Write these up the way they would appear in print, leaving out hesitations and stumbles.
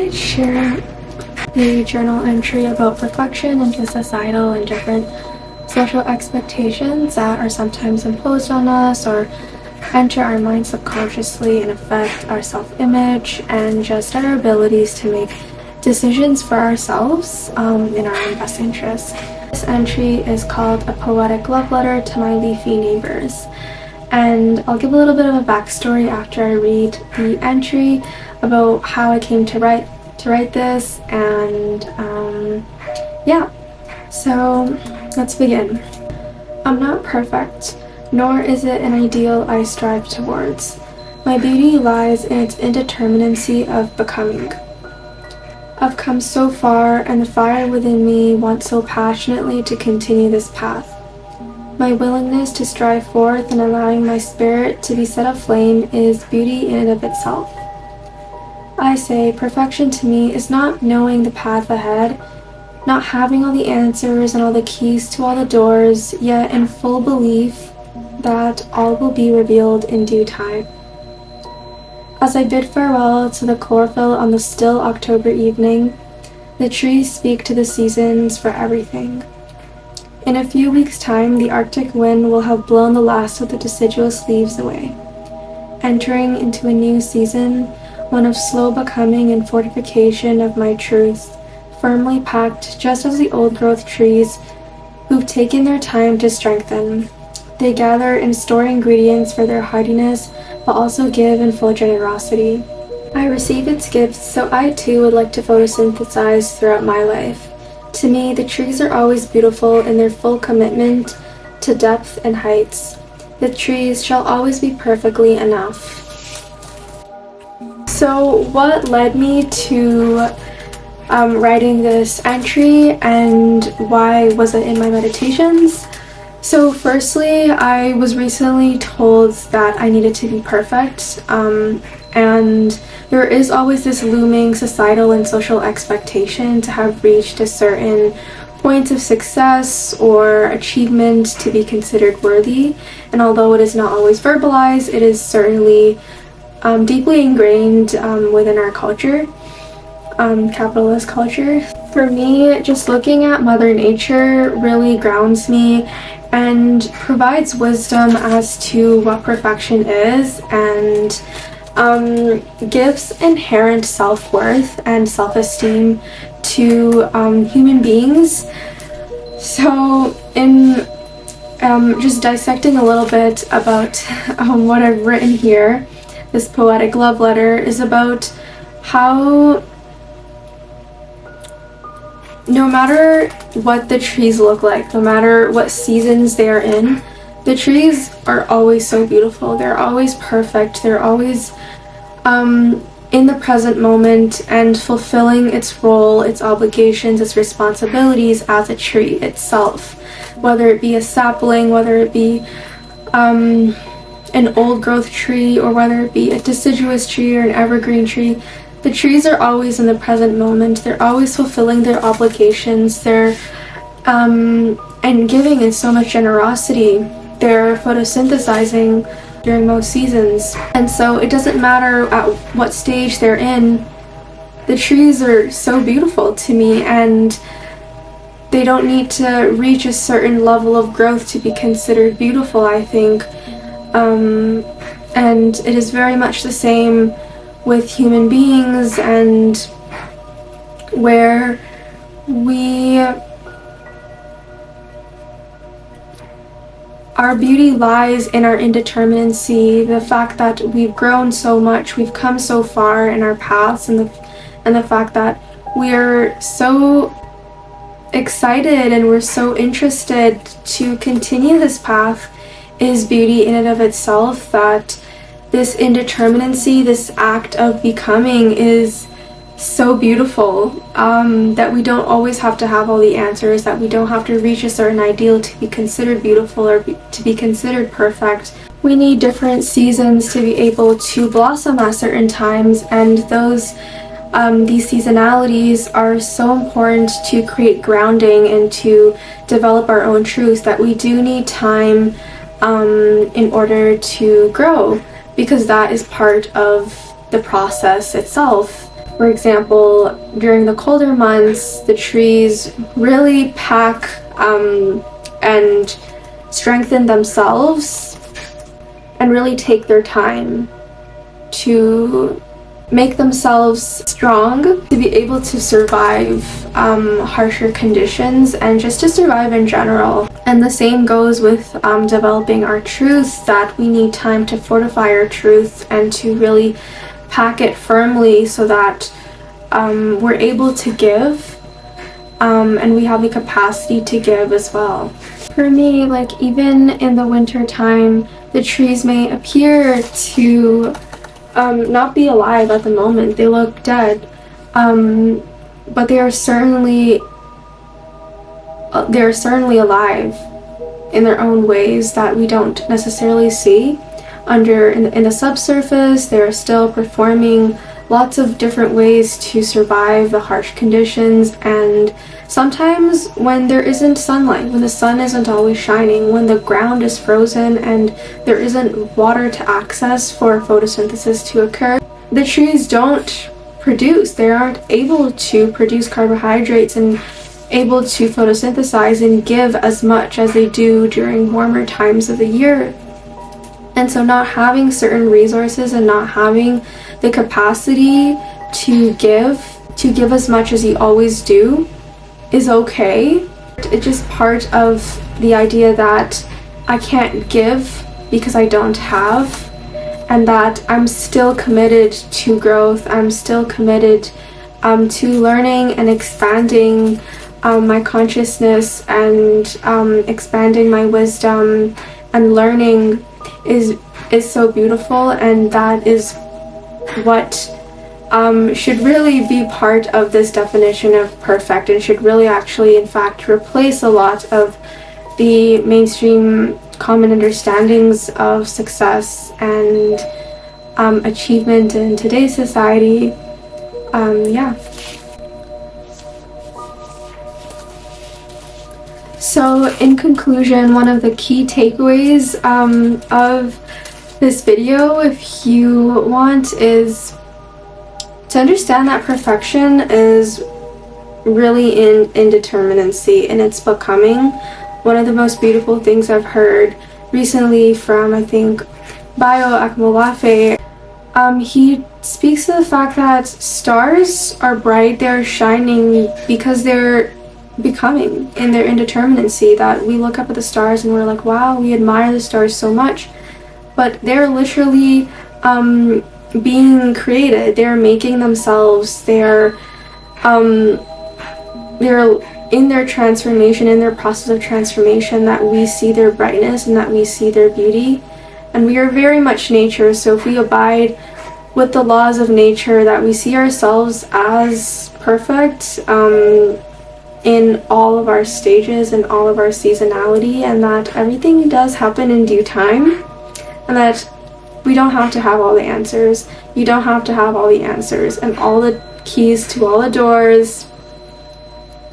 I'd share a journal entry about perfection and just societal and different social expectations that are sometimes imposed on us or enter our minds subconsciously and affect our self-image and just our abilities to make decisions for ourselves in our own best interest. This entry is called A Poetic Love Letter to My Leafy Neighbors. And I'll give a little bit of a backstory after I read the entry about how I came to write this, and yeah, so let's begin. I'm not perfect, nor is it an ideal I strive towards. My beauty lies in its indeterminacy of becoming. I've come so far, and the fire within me wants so passionately to continue this path. My willingness to strive forth and allowing my spirit to be set aflame is beauty in and of itself. I say perfection to me is not knowing the path ahead, not having all the answers and all the keys to all the doors, yet in full belief that all will be revealed in due time. As I bid farewell to the chlorophyll on the still October evening, the trees speak to the seasons for everything. In a few weeks' time, the Arctic wind will have blown the last of the deciduous leaves away, entering into a new season, one of slow becoming and fortification of my truth, firmly packed just as the old-growth trees who've taken their time to strengthen. They gather and store ingredients for their hardiness, but also give in full generosity. I receive its gifts, so I too would like to photosynthesize throughout my life. To me, the trees are always beautiful in their full commitment to depth and heights. The trees shall always be perfectly enough. So what led me to writing this entry, and why was it in my meditations? So firstly, I was recently told that I needed to be perfect, and there is always this looming societal and social expectation to have reached a certain point of success or achievement to be considered worthy. And although it is not always verbalized, it is certainly deeply ingrained within our culture, capitalist culture. For me, just looking at Mother Nature really grounds me and provides wisdom as to what perfection is, and gives inherent self-worth and self-esteem to human beings. So in just dissecting a little bit about what I've written here, this poetic love letter is about how no matter what the trees look like, no matter what seasons they are in, the trees are always so beautiful. They're always perfect. They're always in the present moment and fulfilling its role, its obligations, its responsibilities as a tree itself. Whether it be a sapling, whether it be an old growth tree, or whether it be a deciduous tree or an evergreen tree, the trees are always in the present moment. They're always fulfilling their obligations. They're and giving in so much generosity. They're photosynthesizing during most seasons. And so it doesn't matter at what stage they're in, the trees are so beautiful to me, and they don't need to reach a certain level of growth to be considered beautiful, I think. And it is very much the same with human beings, and where our beauty lies in our indeterminacy, the fact that we've grown so much, we've come so far in our paths, and the fact that we're so excited and we're so interested to continue this path is beauty in and of itself. That this indeterminacy, this act of becoming, is so beautiful, that we don't always have to have all the answers, that we don't have to reach a certain ideal to be considered beautiful or to be considered perfect. We need different seasons to be able to blossom at certain times, and these seasonalities are so important to create grounding and to develop our own truth, that we do need time in order to grow, because that is part of the process itself. For example, during the colder months, the trees really pack and strengthen themselves and really take their time to make themselves strong to be able to survive harsher conditions and just to survive in general. And the same goes with developing our truth, that we need time to fortify our truth and to really pack it firmly so that we're able to give and we have the capacity to give as well. For me, like even in the winter time, the trees may appear to not be alive at the moment. They look dead, but they are certainly alive in their own ways that we don't necessarily see. In the subsurface, they are still performing lots of different ways to survive the harsh conditions, and sometimes when there isn't sunlight, when the sun isn't always shining, when the ground is frozen and there isn't water to access for photosynthesis to occur, the trees don't produce. They aren't able to produce carbohydrates and able to photosynthesize and give as much as they do during warmer times of the year. And so not having certain resources and not having the capacity to give as much as you always do is okay. It's just part of the idea that I can't give because I don't have, and that I'm still committed to growth. I'm still committed to learning and expanding my consciousness and expanding my wisdom, and learning is so beautiful, and that is what should really be part of this definition of perfect, and should really actually in fact replace a lot of the mainstream common understandings of success and achievement in today's society. Yeah. So in conclusion, one of the key takeaways of this video, if you want, is to understand that perfection is really in indeterminacy, and it's becoming. One of the most beautiful things I've heard recently from, I think, Bayo Akinmolafe, he speaks to the fact that stars are bright, they're shining because they're becoming in their indeterminacy, that we look up at the stars and we're like, wow, we admire the stars so much, but they're literally being created. They're making themselves. They're in their transformation, in their process of transformation, that we see their brightness and that we see their beauty. And we are very much nature, so if we abide with the laws of nature, that we see ourselves as perfect in all of our stages and all of our seasonality, and that everything does happen in due time, and that we don't have to have all the answers. You don't have to have all the answers and all the keys to all the doors.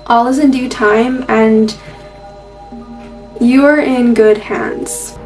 All is in due time, and you are in good hands.